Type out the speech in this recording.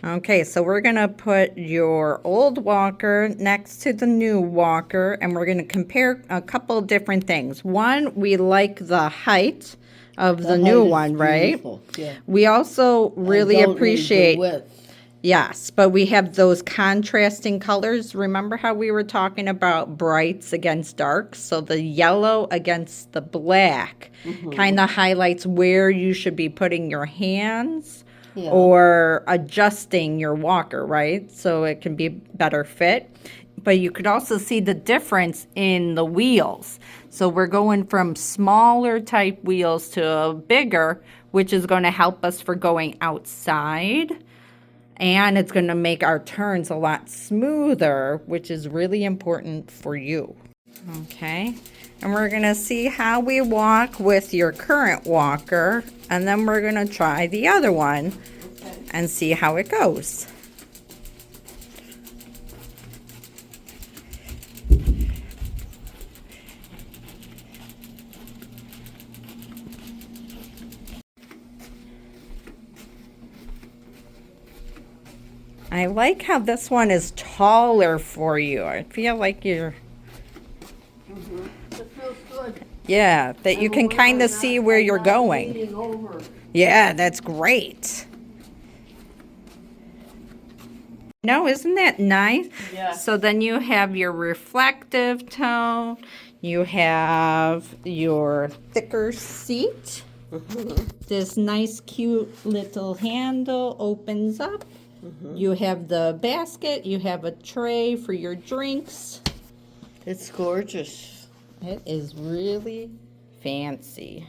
Okay, so we're going to put your old walker next to the new walker, and we're going to compare a couple different things. One, we like the height of the new one, right? Yeah. We also really appreciate, the width. yes, but we have those contrasting colors. Remember how we were talking about brights against darks? So the yellow against the black kind of highlights where you should be putting your hands. Yeah. Or adjusting your walker, right? So it can be better fit. But you could also see the difference in the wheels. So we're going from smaller type wheels to bigger, which is going to help us for going outside. And it's going to make our turns a lot smoother, which is really important for you. Okay. And we're going to see how we walk with your current walker, and then we're going to try the other one and see how it goes. I like how this one is taller for you. I feel like you're... It feels good. Yeah, that you can kind of see where you're going. Leaning over. Yeah, that's great. No, isn't that nice? Yeah. So then you have your reflective tone. You have your thicker seat. This nice, cute little handle opens up. You have the basket. You have a tray for your drinks. It's gorgeous. It is really fancy.